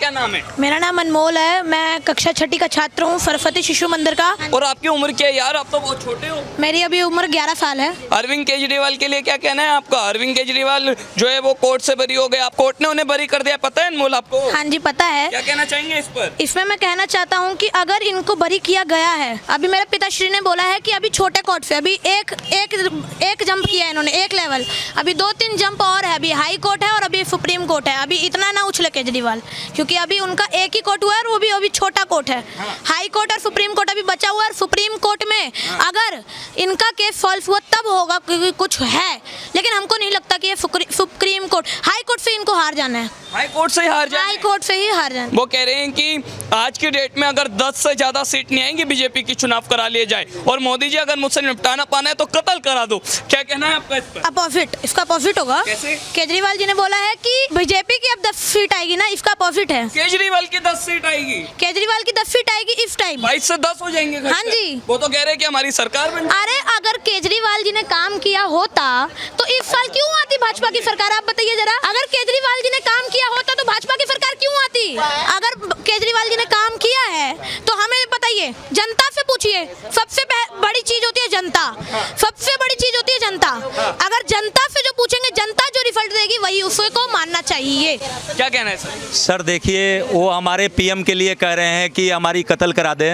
क्या नाम है? मेरा नाम अनमोल है, मैं कक्षा 6 का छात्र हूँ सरस्वती शिशु मंदिर का। और आपकी उम्र क्या है यार? आप तो बहुत छोटे हो। मेरी अभी उम्र 11 साल है। अरविंद केजरीवाल के लिए क्या कहना है आपका? अरविंद केजरीवाल जो है वो कोर्ट से बरी हो गए, आप कोर्ट ने उन्हें बरी कर दिया, पता है अनमोल आपको? हाँ जी पता है। क्या कहना चाहेंगे इस पर? इसमें मैं कहना चाहता हूँ कि अगर इनको बरी किया गया है, अभी मेरे पिताश्री ने बोला है कि अभी छोटे कोर्ट से अभी एक जंप किया है इन्होंने, एक लेवल, अभी 2-3 जंप और है, अभी हाई कोर्ट है और अभी सुप्रीम कोर्ट है। अभी इतना ना उछले केजरीवाल, क्योंकि अभी उनका एक ही कोर्ट हुआ है और वो भी अभी छोटा कोर्ट है। हाई कोर्ट और सुप्रीम कोर्ट अभी बचा हुआ है और सुप्रीम कोर्ट में अगर इनका केस सॉल्व हुआ तब होगा क्योंकि कुछ है, लेकिन हमको नहीं लगता कि ये सुप्रीम कोर्ट, हाई कोर्ट से इनको हार जाना है। हाई कोर्ट से ही हार जाए? हाई कोर्ट से ही हार जाना। वो कह रहे हैं कि आज की डेट में अगर 10 से ज्यादा सीट नहीं आएंगी बीजेपी की, चुनाव करा लिए जाए और मोदी जी अगर मुझसे निपटाना पाना है तो कत्ल करा दो। क्या कहना है आपका इस पर? अपोजिट, इसका अपोजिट होगा। कैसे? केजरीवाल जी ने बोला है कि बीजेपी की अब 10 सीट आएगी ना, इसका अपोजिट है। केजरीवाल की 10 सीट आएगी? केजरीवाल की 10 सीट आएगी इस टाइम। 22 से 10 हो जाएंगे। हाँ जी। वो तो कह रहे हैं कि हमारी सरकार बन जाए। अरे अगर केजरीवाल जी ने काम किया होता तो इस साल क्यों आती भाजपा की सरकार? आप बताइए जरा, अगर केजरीवाल जी ने काम किया होता तो भाजपा की सरकार क्यों आती? अगर केजरीवाल जी ने काम किया है तो हमें बताइए, जनता से पूछिए। सबसे बड़ी चीज होती है जनता, सबसे बड़ी चीज होती है जनता। अगर जनता से जो पूछेंगे, जनता जो रिजल्ट देगी वही उसको मानना चाहिए। क्या कहना है सर? सर देखिए, वो हमारे पीएम के लिए कह रहे हैं कि हमारी कत्ल करा दे।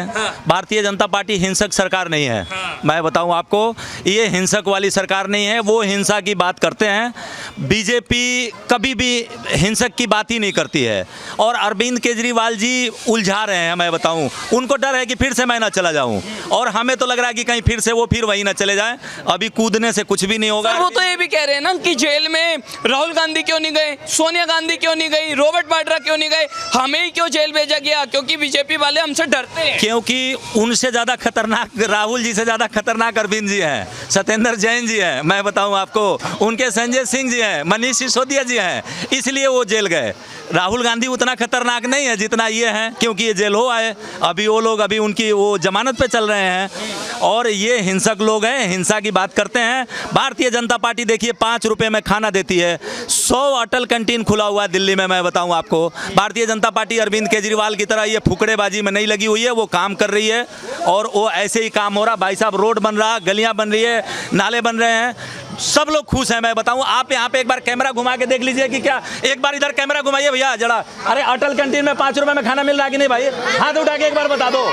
भारतीय जनता पार्टी हिंसक सरकार नहीं है। मैं बताऊं आपको, ये हिंसक वाली सरकार नहीं है। वो हिंसा की बात करते हैं, बीजेपी कभी भी हिंसक की बात ही नहीं करती है। और अरविंद केजरीवाल जी उलझा रहे हैं, मैं बताऊं, उनको डर है कि फिर से मैं ना चला जाऊं, और हमें तो लग रहा है कि कहीं फिर से वो फिर वहीं ना चले जाएं। अभी कूदने से कुछ भी नहीं होगा। वो तो ये भी कह रहे हैं ना कि जेल में राहुल गांधी क्यों नहीं गए, सोनिया गांधी क्यों नहीं गई, रॉबर्ट वाड्रा क्यों नहीं गए, हमें ही क्यों जेल भेजा गया? क्योंकि बीजेपी वाले हमसे डरते हैं। क्योंकि उनसे ज्यादा खतरनाक, राहुल जी से ज्यादा खतरनाक अरविंद जी हैं, सत्येंद्र जैन जी हैं, मैं बताऊं आपको, उनके संजय सिंह जी हैं, मनीष सिसोदिया जी हैं, इसलिए वो जेल गए। राहुल गांधी उतना खतरनाक नहीं है जितना ये हैं, क्योंकि ये जेल हो आए। अभी वो लोग अभी उनकी वो जमानत पे चल रहे हैं, और ये हिंसक लोग हैं, हिंसा की बात करते हैं। भारतीय जनता पार्टी देखिए 5 रुपए में खाना देती है। 100 अटल कैंटीन खुला हुआ है दिल्ली में, मैं बताऊं आपको। भारतीय जनता पार्टी अरविंद केजरीवाल की तरह ये फुकड़ेबाजी में नहीं लगी हुई है, वो काम कर रही है और वो ऐसे ही काम हो रहा। भाई साहब, रोड बन रहा, गलियां बन रही है, नाले बन रहे हैं, सब लोग खुश हैं। मैं बताऊं, आप यहाँ पे एक बार कैमरा घुमा के देख लीजिए कि क्या, एक बार इधर कैमरा घुमाइए भैया जरा। अरे अटल कैंटीन में 5 रुपए में खाना मिल रहा है कि नहीं भाई? हाथ उठा के एक बार बता दो,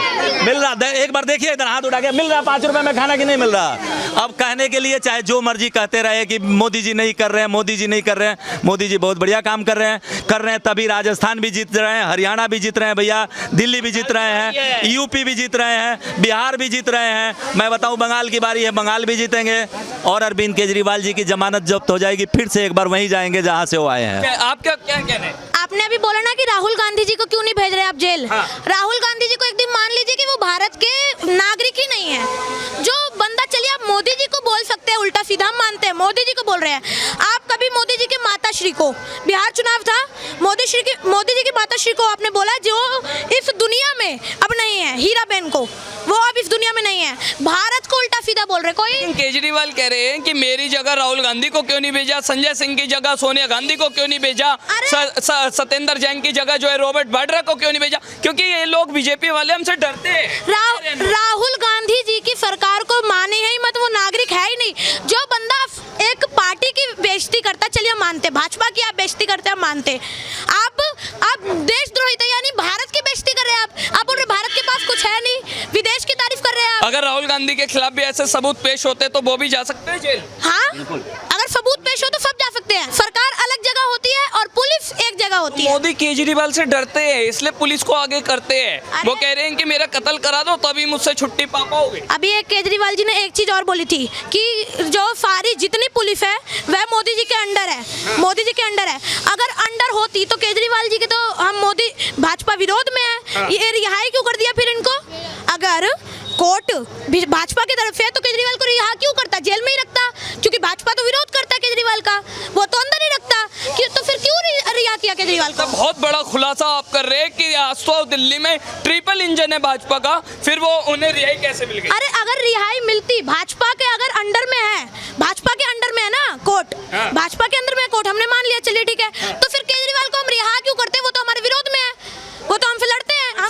मिल रहा? एक बार देखिए इधर, हाथ उठा के, मिल रहा 5 रुपए में खाना कि नहीं मिल रहा? अब कहने के लिए चाहे जो मर्जी कहते रहे कि मोदी जी नहीं कर रहे हैं, मोदी जी नहीं कर रहे हैं। मोदी जी बहुत बढ़िया काम कर रहे हैं, तभी राजस्थान भी जीत रहे हैं, हरियाणा भी जीत रहे हैं भैया, दिल्ली भी जीत रहे हैं, यूपी भी जीत रहे हैं, बिहार भी जीत रहे हैं। मैं बताऊं, बंगाल की बारी है, बंगाल भी जीतेंगे, और अरविंद केजरीवाल जी की जमानत जब्त हो जाएगी, फिर से एक बार वहीं जाएंगे जहां से वो आए हैं। आपका क्या कहना है? आपने अभी बोला ना कि राहुल गांधी जी को क्यों नहीं भेज रहे आप जेल। राहुल गांधी जी को एक दिन मान लीजिए कि वो भारत के नागरिक ही नहीं है। जो बंदा, चलिए आप मोदी जी को बोल सकते हैं, उल्टा सीधा हम मानते हैं, मोदी जी को बोल रहे हैं आप। कभी मोदी जी के माताश्री को, बिहार चुनाव था, मोदी जी की माताश्री को आपने बोला जो इस दुनिया में अब नहीं है, हीराबेन को, वो अब इस दुनिया में नहीं है। भारत को उल्टा सीधा बोल रहे कोई। केजरीवाल कह रहे हैं कि मेरी जगह राहुल गांधी को क्यों नहीं भेजा, संजय सिंह की जगह सोनिया गांधी को क्यों नहीं भेजा, सत्येंद्र जैन की जगह जो है रॉबर्ट वाड्रा को क्यों नहीं भेजा? क्योंकि ये लोग बीजेपी वाले हमसे डरते हैं। राहुल गांधी जी की सरकार को माने ही मत, वो नागरिक है ही नहीं। जो बंदा एक पार्टी की बेइज्जती करता, चलिए मानते, भाजपा की आप बेइज्जती करते हैं, मानते। आप देशद्रोही थे, यानी भारत की बेइज्जती कर रहे हैं आप बोल रहे भारत के पास कुछ है नहीं, विदेश की तारीफ कर रहे हैं आप। अगर राहुल गांधी के खिलाफ भी ऐसे सबूत पेश होते तो वो भी जा सकते हैं जेल। हाँ, अगर सबूत पेश हो तो सब जा सकते हैं। सरकार अलग जगह होती है और पुलिस एक जगह होती है। मोदी केजरीवाल से डरते हैं, इसलिए पुलिस को आगे करते हैं। वो कह रहे हैं कि मेरा कत्ल करा दो तभी मुझसे छुट्टी पा पाओगे। अभी एक केजरीवाल जी ने एक चीज और बोली थी कि जो सारी जितनी पुलिस है वह मोदी जी के अंडर है, मोदी जी के अंडर है। अगर अंडर होती तो केजरीवाल जी के, तो हम मोदी भाजपा विरोध में है, ये रिहाई क्यों कर दिया फिर इनको? अगर कोर्ट भाजपा की तरफ से है तो केजरीवाल को रिहा क्यों करता, जेल में ही रखता? क्योंकि भाजपा तो विरोध करता है केजरीवाल का, वो तो अंदर ही रखता, तो फिर क्यों रिहा किया केजरीवाल को? बहुत बड़ा खुलासा आप कर रहे हैं कि आज तो दिल्ली में ट्रिपल इंजन है भाजपा का, फिर वो उन्हें रिहाई कैसे मिल गई? अरे अगर रिहाई मिलती, भाजपा के अगर अंडर में है, भाजपा के अंडर में है ना कोर्ट, भाजपा के अंदर में कोर्ट, हमने मान लिया, चलिए ठीक है, तो फिर केजरीवाल को हम रिहा क्यों करते? वो तो हमारे विरोध में है।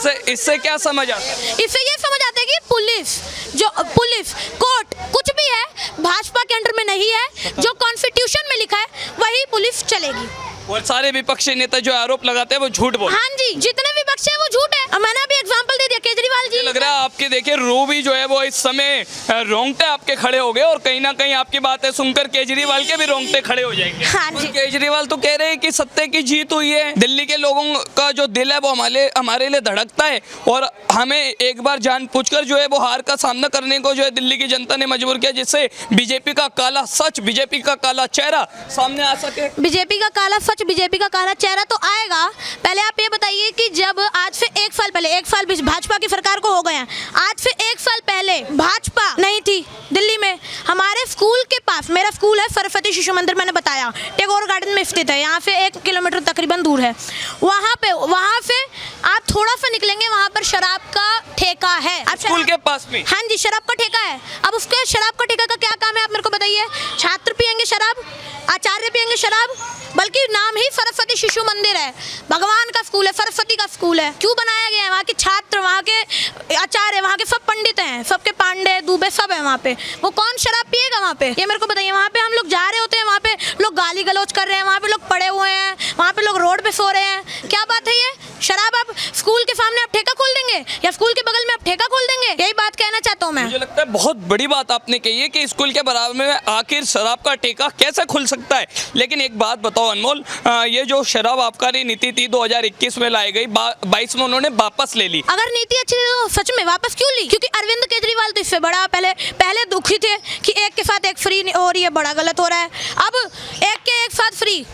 इससे क्या समझ आता है? इससे ये समझ आता है कि पुलिस कोर्ट कुछ भी है भाजपा के अंडर में नहीं है, जो कॉन्स्टिट्यूशन में लिखा है वही पुलिस चलेगी। और सारे विपक्षी नेता जो आरोप लगाते हैं वो झूठ बोलते हैं। हाँ जी, जितने विपक्ष है वो झूठ है। अब मैंने अभी एग्जांपल दे दिया केजरीवाल जी। लग रहा है आपके देखिए रू भी जो है वो इस समय रोंगटे आपके खड़े हो गए और कहीं ना कहीं आपकी बातें सुनकर केजरीवाल के भी रोंगटे खड़े हो जाएंगे। हाँ जी। केजरीवाल तो कह रहे हैं कि सत्य की जीत हुई है, दिल्ली के लोगों का जो दिल है वो हमारे लिए धड़कता है और हमें एक बार जानबूझकर जो है वो हार का सामना करने को जो है दिल्ली की जनता ने मजबूर किया, जिससे बीजेपी का काला सच, बीजेपी का काला चेहरा सामने आ सके। बीजेपी का काला सच, बीजेपी का काला चेहरा तो आएगा। पहले आप ये बताइए कि जब आज से एक साल पहले, एक साल भाजपा की सरकार को हो गए हैं, आज से एक साल पहले भाजपा नहीं थी दिल्ली में। हमारे स्कूल के पास, मेरा स्कूल है सरस्वती शिशु मंदिर, मैंने बताया टैगोर गार्डन में स्थित है, यहाँ से 1 किलोमीटर तकरीबन दूर है। वहाँ से आप थोड़ा सा निकलेंगे, वहाँ पर शराब का ठेका है। स्कूल के पास में? हाँ जी, शराब का ठेका है। अब उसके शराब का ठेका का क्या काम है आप मेरे को बताइए? छात्र पियेंगे शराब, आचार्य पियेंगे शराब, बल्कि नाम ही सरस्वती शिशु मंदिर है, भगवान का स्कूल है, सरस्वती का स्कूल है। क्यों बनाया गया है? वहाँ के छात्र, वहाँ के आचार्य, वहाँ के सब पंडित हैं, सबके पांडे दुबे सब है वहाँ पे। वो कौन शराब पिएगा वहाँ पे? ये मेरे को बताइए। वहाँ पे हम लोग जा रहे होते हैं, वहाँ पे लोग गाली गलौज कर रहे हैं, वहाँ पे लोग पड़े हुए हैं, वहाँ पे लोग रोड पे सो रहे हैं। क्या बात है ये? शराब आप स्कूल के सामने आप ठेका खोल देंगे या स्कूल के बगल में आप ठेका खोल देंगे? यही बात कहना चाहता हूँ मैं। मुझे लगता है बहुत बड़ी बात आपने कही है कि स्कूल के बराबर में आखिर शराब का ठेका कैसे खुल सकता है। लेकिन एक बात बताओ अनमोल, ये जो शराब आबकारी नीति थी 2021 में लाई गई, 22 में उन्होंने वापस ले ली। अगर नीति अच्छी थी तो सच में वापस क्यों ली? क्योंकि अरविंद केजरीवाल तो इससे बड़ा पहले दुखी थे कि एक के साथ एक फ्री हो रही है, बड़ा गलत हो रहा है। अब एक के एक साथ फ्री,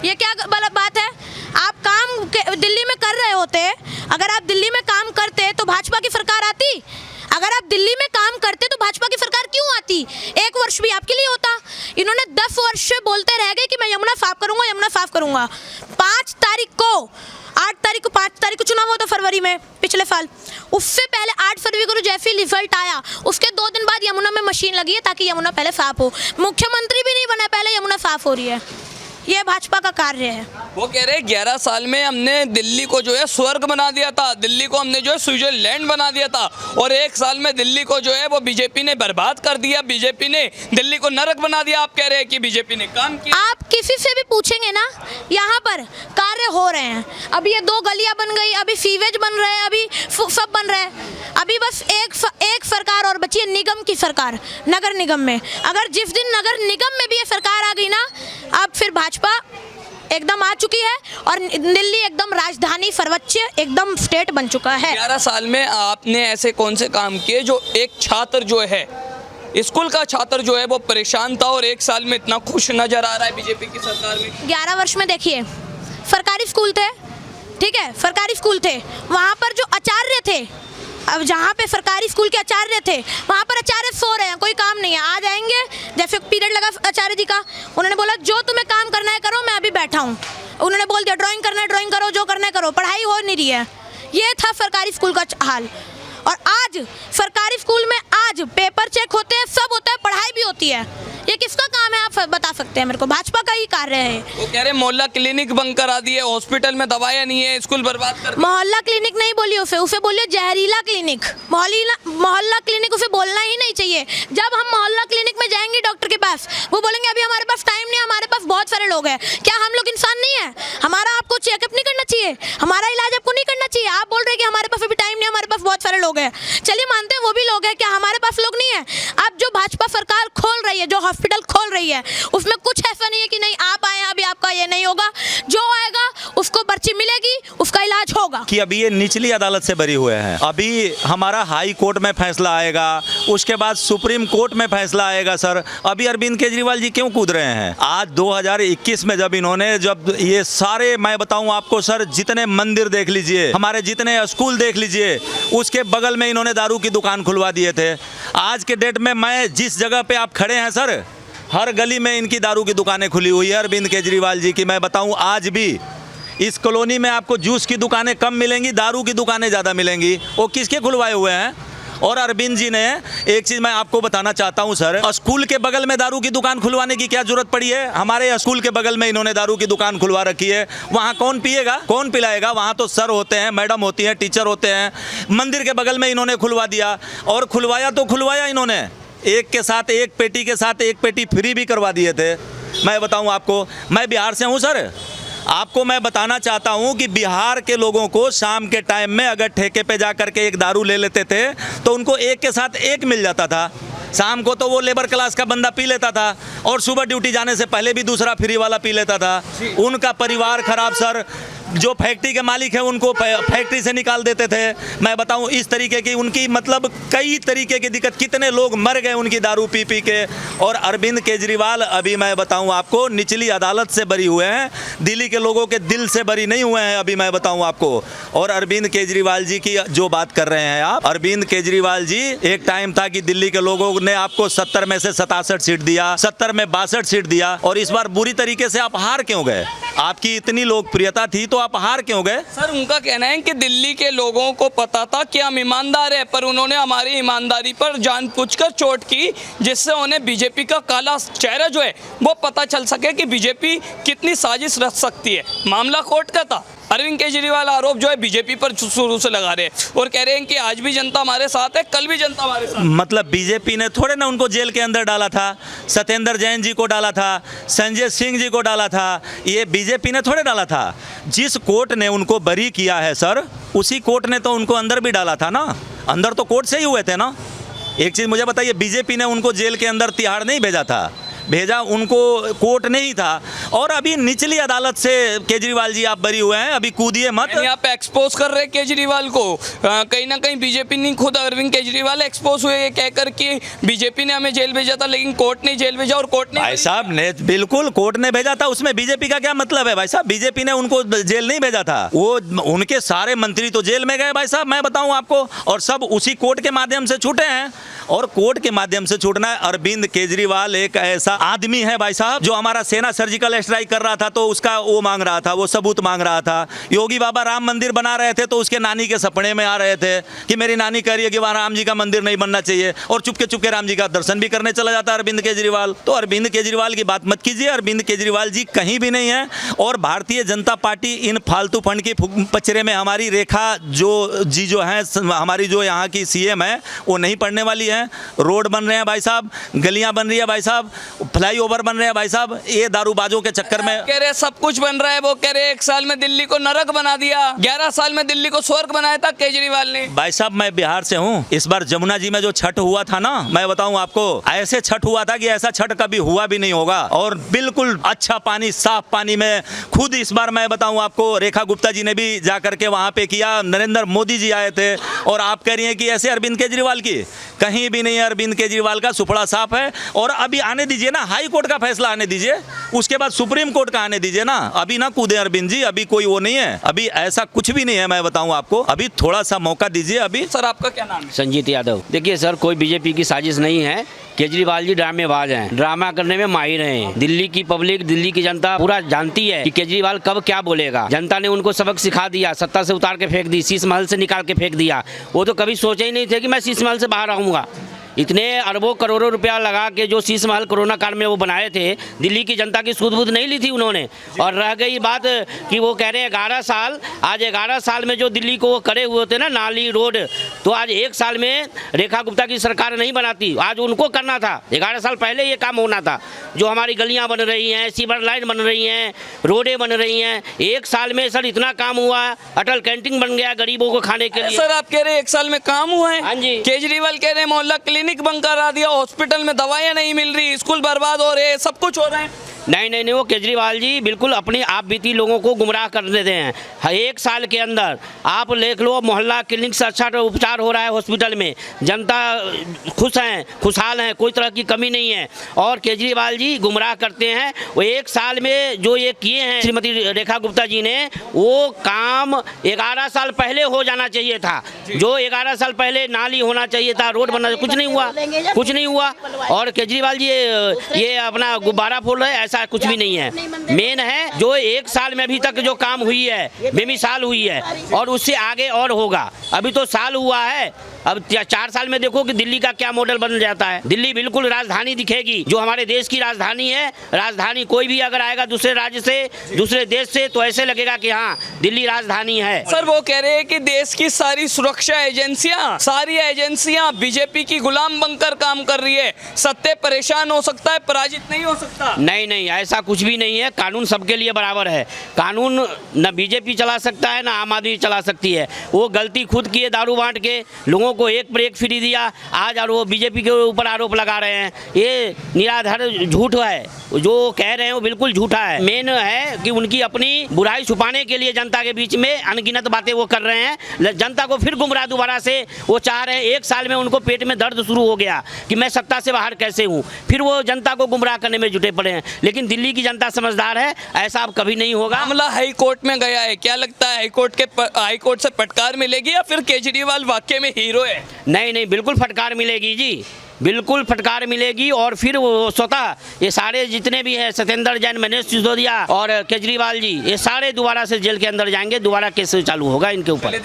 ये क्या गलत बात है? आप काम दिल्ली में कर रहे होते, अगर आप दिल्ली में काम करते तो भाजपा की सरकार आती। अगर आप दिल्ली में काम करते तो भाजपा की सरकार क्यों आती? 1 वर्ष भी आपके लिए होता। इन्होंने 10 वर्ष से बोलते रह गए कि मैं यमुना साफ करूंगा, यमुना साफ करूंगा। 5 तारीख को चुनाव हुआ था फरवरी में पिछले साल। उससे पहले 8 फरवरी को जैसे रिजल्ट आया, उसके 2 दिन बाद यमुना में मशीन लगी है ताकि यमुना पहले साफ हो। मुख्यमंत्री भी नहीं बना, पहले यमुना साफ हो रही है। ये भाजपा का कार्य है। वो कह रहे हैं 11 साल में हमने दिल्ली को जो है स्वर्ग बना दिया था, दिल्ली को हमने जो है स्विट्जरलैंड बना दिया था, और 1 साल में दिल्ली को जो है वो बीजेपी ने बर्बाद कर दिया, बीजेपी ने दिल्ली को नरक बना दिया। आप कह रहे हैं कि बीजेपी ने काम किया। आप किसी से भी पूछेंगे ना, यहाँ पर कार्य हो रहे हैं। अभी ये 2 गलियां बन गई, अभी सीवेज बन रहे हैं, अभी सब बन रहे हैं। अभी बस एक सरकार और बची है, निगम की सरकार, नगर निगम में। अगर जिस दिन नगर निगम में भी ये सरकार आ गई ना, अब फिर भाजपा एकदम आ चुकी है और दिल्ली एकदम राजधानी सर्वोच्च एकदम स्टेट बन चुका है। 11 साल में आपने ऐसे कौन से काम किए जो एक छात्र जो है, स्कूल का छात्र जो है वो परेशान था और 1 साल में इतना खुश नजर आ रहा है बीजेपी की सरकार में? 11 वर्ष में देखिए, सरकारी स्कूल थे, ठीक है, सरकारी स्कूल थे, वहाँ पर जो आचार्य थे, अब जहाँ पे सरकारी स्कूल के आचार्य थे वहाँ पर आचार्य सो रहे हैं, कोई काम नहीं है। आ जाएंगे, जैसे पीरियड लगा आचार्य जी का, उन्होंने बोला जो तुम्हें काम करना है करो, मैं अभी बैठा हूँ। उन्होंने बोल दिया ड्राइंग करना है ड्राइंग करो, जो करना है करो, पढ़ाई हो नहीं रही है। ये था सरकारी स्कूल का हाल। और आज सरकारी स्कूल में आज पेपर चेक होते हैं, सब होता है, पढ़ाई भी होती है। ये किसका काम है आप बता सकते हैं मेरे को? भाजपा का ही कार्य है। वो कह रहे मोहल्ला क्लिनिक बंद करा दिए, हॉस्पिटल में दवाइयाँ नहीं है, स्कूल बर्बाद कर दिए। मोहल्ला क्लिनिक नहीं बोलिए उसे बोलिए जहरीला क्लिनिक। मोहल्ला क्लिनिक उसे बोलना ही नहीं चाहिए। जब हम मोहल्ला क्लिनिक में जाएंगे डॉक्टर के पास, वो बोलेंगे अभी हमारे पास टाइम नहीं है, हमारे पास बहुत सारे लोग हैं। क्या हम लोग इंसान नहीं है? हमारा आपको चेकअप नहीं करना चाहिए? हमारा इलाज आपको नहीं करना चाहिए? आप बोल रहे हैं कि हमारे पास अभी टाइम नहीं है, हमारे पास बहुत सारे लोग हैं। चलिए मानते हैं वो भी लोग हैं, क्या हमारे पास लोग नहीं है? अब जो भाजपा सरकार खोल रही है, जो हॉस्पिटल खोल रही है, उसमें कुछ ऐसा नहीं है कि नहीं आप आए अभी आपका ये नहीं होगा। जो आएगा उसको पर्ची मिलेगी, उसका इलाज होगा। कि अभी ये निचली अदालत से बरी हुए हैं, अभी हमारा हाई कोर्ट में फैसला आएगा, उसके बाद सुप्रीम कोर्ट में फैसला आएगा। सर अभी अरविंद केजरीवाल जी क्यों कूद रहे हैं? आज 2021 में जब ये सारे, मैं बताऊं आपको सर, जितने मंदिर देख लीजिए, हमारे जितने स्कूल देख लीजिए, उसके बगल में इन्होंने दारू की दुकान खुलवा दिए थे। आज के डेट में मैं जिस जगह पे आप खड़े हैं सर, हर गली में इनकी दारू की दुकानें खुली हुई है अरविंद केजरीवाल जी की। मैं बताऊं आज भी इस कॉलोनी में आपको जूस की दुकानें कम मिलेंगी, दारू की दुकानें ज़्यादा मिलेंगी। वो किसके खुलवाए हुए हैं? और अरविंद जी ने एक चीज़ मैं आपको बताना चाहता हूँ सर, स्कूल के बगल में दारू की दुकान खुलवाने की क्या जरूरत पड़ी है? हमारे स्कूल के बगल में इन्होंने दारू की दुकान खुलवा रखी है। वहाँ कौन पिएगा, कौन पिलाएगा? वहाँ तो सर होते हैं, मैडम होती हैं, टीचर होते हैं। मंदिर के बगल में इन्होंने खुलवा दिया, और खुलवाया तो खुलवाया इन्होंने, एक के साथ एक पेटी के साथ एक पेटी फ्री भी करवा दिए थे। मैं बताऊं आपको, मैं बिहार से हूं सर, आपको मैं बताना चाहता हूं कि बिहार के लोगों को शाम के टाइम में अगर ठेके पे जा करके एक दारू ले लेते थे तो उनको एक के साथ एक मिल जाता था। शाम को तो वो लेबर क्लास का बंदा पी लेता था, और सुबह ड्यूटी जाने से पहले भी दूसरा फ्री वाला पी लेता था। उनका परिवार खराब सर, जो फैक्ट्री के मालिक है उनको फैक्ट्री से निकाल देते थे। मैं बताऊं इस तरीके की उनकी मतलब कई तरीके की दिक्कत, कितने लोग मर गए उनकी दारू पी पी के। और अरविंद केजरीवाल अभी मैं बताऊं आपको निचली अदालत से बरी हुए हैं, दिल्ली के लोगों के दिल से बरी नहीं हुए हैं अभी मैं बताऊं आपको। और अरविंद केजरीवाल जी की जो बात कर रहे हैं आप, अरविंद केजरीवाल जी, एक टाइम था कि दिल्ली के लोगों ने आपको 70 में से 67 सीट दिया, 70 में 62 सीट दिया, और इस बार बुरी तरीके से आप हार क्यों गए? आपकी इतनी लोकप्रियता थी तो आप हार क्यों गए? सर उनका कहना है कि दिल्ली के लोगों को पता था कि हम ईमानदार है, पर उन्होंने हमारी ईमानदारी पर जानबूझकर चोट की, जिससे उन्हें बीजेपी का काला चेहरा जो है वो पता चल सके कि बीजेपी कितनी साजिश रच सकती है। मामला कोर्ट का था। अरविंद केजरीवाल आरोप जो है बीजेपी पर शुरू से लगा रहे हैं और कह रहे हैं कि आज भी जनता हमारे साथ है, कल भी जनता हमारे साथ। मतलब बीजेपी ने थोड़े ना उनको जेल के अंदर डाला था, सत्येंद्र जैन जी को डाला था, संजय सिंह जी को डाला था, ये बीजेपी ने थोड़े डाला था। जिस कोर्ट ने उनको बरी किया है सर, उसी कोर्ट ने तो उनको अंदर भी डाला था ना, अंदर तो कोर्ट से ही हुए थे ना। एक चीज़ मुझे बताइए, बीजेपी ने उनको जेल के अंदर तिहाड़ नहीं भेजा था, भेजा उनको कोर्ट नहीं था। और अभी निचली अदालत से केजरीवाल जी आप बरी हुए हैं, अभी कूदिए मत। यहाँ पे एक्सपोज कर रहे हैं केजरीवाल को, कहीं ना कहीं बीजेपी नहीं, खुद अरविंद केजरीवाल एक्सपोज हुए कहकर कि बीजेपी ने हमें जेल भेजा था लेकिन कोर्ट ने जेल भेजा, और कोर्ट ने भाई साहब ने बिल्कुल कोर्ट ने भेजा था, उसमें बीजेपी का क्या मतलब है भाई साहब? बीजेपी ने उनको जेल नहीं भेजा था, वो उनके सारे मंत्री तो जेल में गए भाई साहब, मैं बताऊं आपको, और सब उसी कोर्ट के माध्यम से छूटे हैं। और कोर्ट के माध्यम से छूटना है। अरविंद केजरीवाल एक ऐसा आदमी है भाई साहब, जो हमारा सेना सर्जिकल स्ट्राइक कर रहा था तो उसका वो मांग रहा था, वो सबूत मांग रहा था। योगी बाबा राम मंदिर बना रहे थे तो उसके नानी के सपने में आ रहे थे कि मेरी नानी कह रही है कि वहाँ राम जी का मंदिर नहीं बनना चाहिए, और चुपके चुपके राम जी का दर्शन भी करने चला जाता है अरविंद केजरीवाल। तो अरविंद केजरीवाल की बात मत कीजिए, अरविंद केजरीवाल जी कहीं भी नहीं है। और भारतीय जनता पार्टी इन फालतू फंड की पचरे में हमारी रेखा जो है हमारी जो यहाँ की सीएम है वो नहीं पड़ने वाली है। रोड बन रहे हैं भाई साहब, गलियां बन रही है भाई साहब, फ्लाईओवर बन रहे हैं भाई साहब, ये दारूबाजों के चक्कर में कह रहे सब कुछ बन रहा है। वो कह रहे 1 साल में दिल्ली को नरक बना दिया, 11 साल में दिल्ली को स्वर्ग बनाया था केजरीवाल ने। भाई साहब मैं बिहार से हूँ, इस बार जमुना जी में जो छठ हुआ था ना, मैं बताऊं आपको, ऐसे छठ हुआ था कि ऐसा छठ कभी हुआ भी नहीं होगा। और बिल्कुल अच्छा पानी, साफ पानी में खुद इस बार मैं बताऊं आपको, रेखा गुप्ता जी ने भी जाकर के वहां पे किया, नरेंद्र मोदी जी आए थे। और आप कह रही हैं कि ऐसे अरविंद केजरीवाल की, कहीं भी नहीं है। अरविंद केजरीवाल का सुपड़ा साफ है। और अभी आने दीजिए ना, हाई कोर्ट का फैसला आने दीजिए, उसके बाद सुप्रीम कोर्ट का आने दीजिए ना, अभी ना कूदे अरविंद जी, अभी कोई वो नहीं है, अभी ऐसा कुछ भी नहीं है। मैं बताऊं आपको, अभी थोड़ा सा मौका दीजिए। अभी सर आपका क्या नाम है? संजीत यादव। देखिए सर, कोई बीजेपी की साजिश नहीं है। केजरीवाल जी ड्रामेबाज हैं, ड्रामा करने में माहिर हैं। दिल्ली की पब्लिक, दिल्ली की जनता पूरा जानती है कि केजरीवाल कब क्या बोलेगा। जनता ने उनको सबक सिखा दिया, सत्ता से उतार के फेंक दी, शीश महल से निकाल के फेंक दिया। वो तो कभी सोचे ही नहीं थे कि मैं शीश महल से बाहर आऊँगा। इतने अरबों करोड़ों रुपया लगा के जो शीश महल कोरोना काल में वो बनाए थे, दिल्ली की जनता की सूध बूध नहीं ली थी उन्होंने। और रह गई बात कि वो कह रहे हैं 11 साल, आज 11 साल में जो दिल्ली को वो करे हुए थे ना, नाली रोड, तो आज 1 साल में रेखा गुप्ता की सरकार नहीं बनाती, आज उनको करना था। 11 साल पहले ये काम होना था। जो हमारी गलियाँ बन रही हैं, सीवर लाइन बन रही हैं, रोडें बन रही हैं, 1 साल में सर इतना काम हुआ। अटल कैंटीन बन गया गरीबों को खाने के लिए। सर आप कह रहे हैं 1 साल में काम हुआ है? हाँ जी। केजरीवाल कह रहे हैं मोहल्ला क्लिनिक बंद करा दिया, हॉस्पिटल में दवाइयां नहीं मिल रही, स्कूल बर्बाद हो रहे, सब कुछ हो रहा है। नहीं, वो केजरीवाल जी बिल्कुल अपने आप बीती लोगों को गुमराह कर देते हैं। 1 साल के अंदर आप देख लो, मोहल्ला क्लिनिक से अच्छा उपचार हो रहा है हॉस्पिटल में, जनता खुश हैं, खुशहाल हैं, कोई तरह की कमी नहीं है। और केजरीवाल जी गुमराह करते हैं। वो 1 साल में जो ये किए हैं श्रीमती रेखा गुप्ता जी ने, वो काम 11 साल पहले हो जाना चाहिए था। जो 11 साल पहले नाली होना चाहिए था, रोड बनना, कुछ नहीं हुआ, कुछ नहीं हुआ। और केजरीवाल जी ये अपना गुब्बारा फोड़ रहे हैं, ऐसा कुछ भी नहीं है। मेन है जो 1 साल में अभी तक जो काम हुई है, बेमिसाल हुई है, और उससे आगे और होगा। अभी तो साल हुआ है, अब 4 साल में देखो कि दिल्ली का क्या मॉडल बन जाता है। दिल्ली बिल्कुल राजधानी दिखेगी, जो हमारे देश की राजधानी है। राजधानी कोई भी अगर आएगा दूसरे राज्य से, दूसरे देश से, तो ऐसे लगेगा कि हाँ दिल्ली राजधानी है। सर वो कह रहे हैं कि देश की सारी सुरक्षा एजेंसियां, सारी एजेंसियां बीजेपी की गुलाम बनकर काम कर रही है। सत्य परेशान हो सकता है, पराजित नहीं हो सकता। नहीं नहीं, ऐसा कुछ भी नहीं है। कानून सबके लिए बराबर है। कानून न बीजेपी चला सकता है, ना आम आदमी चला सकती है। वो गलती खुद की है, दारू बांट के लोगों को एक पर एक फ्री दिया, आज और वो बीजेपी के ऊपर आरोप लगा रहे हैं। ये निराधार झूठ है, जो कह रहे हैं वो बिल्कुल झूठा है। मेन है कि उनकी अपनी बुराई छुपाने के लिए जनता के बीच में अनगिनत बातें वो कर रहे हैं। जनता को फिर गुमराह दोबारा से वो चाह रहे हैं। 1 साल में उनको पेट में दर्द शुरू हो गया कि मैं सत्ता से बाहर कैसे हूँ, फिर वो जनता को गुमराह करने में जुटे पड़े हैं। लेकिन दिल्ली की जनता समझदार है, ऐसा अब कभी नहीं होगा। मामला हाई कोर्ट में गया है, क्या लगता है हाई कोर्ट से फटकार मिलेगी या फिर केजरीवाल वाकई में हीरो है? नहीं नहीं, बिल्कुल फटकार मिलेगी जी, बिल्कुल फटकार मिलेगी। और फिर वो स्वतः ये सारे जितने भी हैं, सत्येंद्र जैन, मनीष सिसोदिया और केजरीवाल जी, ये सारे दोबारा से जेल के अंदर जाएंगे, दोबारा केस चालू होगा इनके ऊपर।